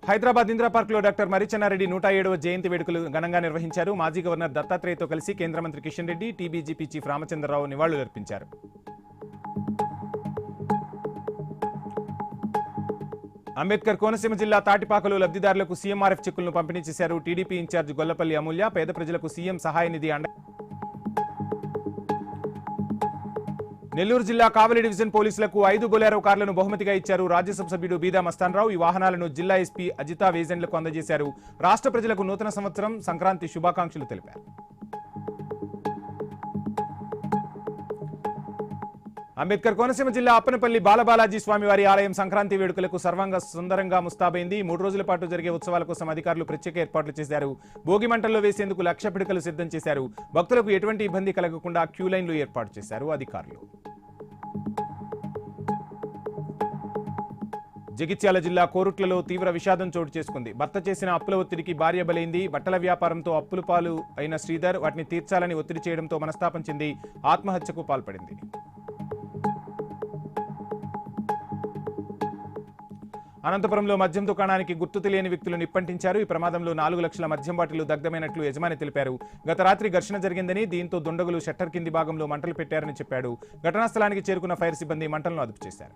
Hyderabad Indira park లో doctor Marri Chenna Reddy 107వ జయంతి వేడుకలు ఘనంగా నిర్వహించారు. మాజీ గవర్నర్ దత్తాత్రేయతో కలిసి కేంద్ర మంత్రి కిషన్ రెడ్డి, టీబీజీపీ చీఫ్ రామచంద్రరావు నివాళులర్పించారు. అంబేద్కర్ కోనసీమ జిల్లా తాటిపాకలో లబ్ధిదారులకు సీఎంఆర్ఎఫ్ చెక్కులను పంపిణీ చేశారు. టీడీపీ ఇన్ఛార్జ్ గొల్లపల్లి అమూల్య పేద ప్రజలకు సీఎం సహాయ నిధి నెల్లూరు జిల్లా కావలి డివిజన్ పోలీసులకు 5 బొలెరో కార్లను బహుమతిగా ఇచ్చారు. రాజ్యసభ సభ్యుడు బీదా మస్తాన్రావు ఈ వాహనాలను జిల్లా ఎస్పీ అజితా వేజెండ్లకు అందజేశారు. రాష్ట్ర ప్రజలకు నూతన సంవత్సరం సంక్రాంతి శుభాకాంక్షలు తెలిపారు. అంబేద్కర్ కోనసీమ జిల్లా అప్పనపల్లి బాలబాలాజీ స్వామివారి ఆలయం సంక్రాంతి వేడుకలకు సర్వంగా సుందరంగా ముస్తాబైంది. 3 రోజుల పాటు జరిగే ఉత్సవాల కోసం అధికారులు ప్రత్యేక ఏర్పాట్లు చేశారు. భోగి మంటల్లో వేసేందుకు 1,00,000 పిడకలు సిద్ధం చేశారు. భక్తులకు ఎటువంటి ఇబ్బంది కలగకుండా క్యూ లైన్లు ఏర్పాటు చేశారు అధికారులు. జగిత్యాల జిల్లా కోరుట్లలో తీవ్ర విషాదం చోటు చేసుకుంది. భర్త చేసిన అప్పుల ఒత్తిడికి భార్య బలైంది. బట్టల వ్యాపారంతో అప్పుల పాలు అయిన శ్రీధర్ వాటిని తీర్చాలని ఒత్తిడి చేయడంతో మనస్తాపం చెంది ఆత్మహత్యకు పాల్పడింది. అనంతపురంలో మద్యం దుకాణానికి గుర్తు తెలియని వ్యక్తులు నిప్పంటించారు. ఈ ప్రమాదంలో 4 లక్షల మద్యం బాటిళ్లు దగ్ధమైనట్లు యజమాని తెలిపారు. గత రాత్రి ఘర్షణ జరిగిందని, దీంతో దుండగులు షట్టర్ కింది భాగంలో మంటలు పెట్టారని చెప్పాడు. ఘటనా స్థలానికి చేరుకున్న ఫైర్ సిబ్బంది మంటలను అదుపు చేశారు.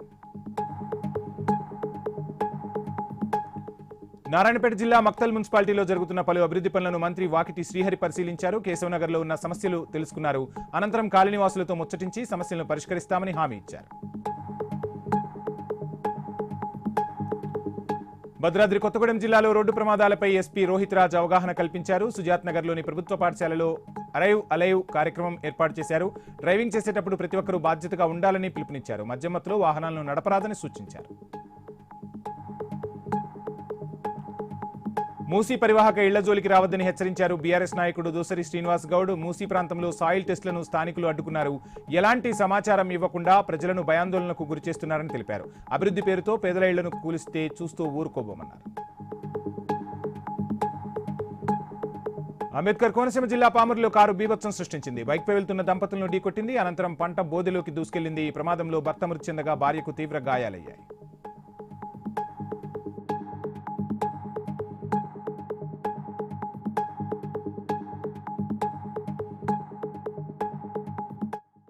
నారాయణపేట జిల్లా మక్తల్ మున్సిపాలిటీలో జరుగుతున్న పలు అభివృద్ధి పనులను మంత్రి వాకిటి శ్రీహరి పరిశీలించారు. కేశవనగర్లో ఉన్న సమస్యలు తెలుసుకున్నారు. అనంతరం కాలనీవాసులతో ముచ్చటించి సమస్యలను పరిష్కరిస్తామని హామీ ఇచ్చారు. భద్రాద్రి కొత్తగూడెం జిల్లాలో రోడ్డు ప్రమాదాలపై ఎస్పీ రోహిత్ రాజ్ అవగాహన కల్పించారు. సుజాత్ నగర్లోని ప్రభుత్వ పాఠశాలలో అరైవ్ అలైవ్ కార్యక్రమం ఏర్పాటు చేశారు. డ్రైవింగ్ చేసేటప్పుడు ప్రతి ఒక్కరూ బాధ్యతగా ఉండాలని పిలుపునిచ్చారు. మద్యం మత్తులో వాహనాలను నడపరాదని సూచించారు. మూసీ పరివాహక ఇళ్ల జోలికి రావద్దని హెచ్చరించారు. బీఆర్ఎస్ నాయకుడు దోసరి శ్రీనివాస్ గౌడ్ మూసీ ప్రాంతంలో సాయిల్ టెస్టులను స్థానికులు అడ్డుకున్నారు. ఎలాంటి సమాచారం ఇవ్వకుండా ప్రజలను భయాందోళనకు గురిచేస్తున్నారని తెలిపారు. అభివృద్ధి పేరుతో పేదల ఇళ్లను కూలిస్తే చూస్తూ ఊరుకోబోమన్నారు. అంబేద్కర్ కోనసీమ జిల్లా పామరులో కారు బీభత్సం సృష్టించింది. బైక్పై వెళ్తున్న దంపతులను ఢీకొట్టింది. అనంతరం పంట బోదెలోకి దూసుకెళ్లింది. ఈ ప్రమాదంలో భర్త మృతి చెందగా భార్యకు తీవ్ర గాయాలయ్యాయి.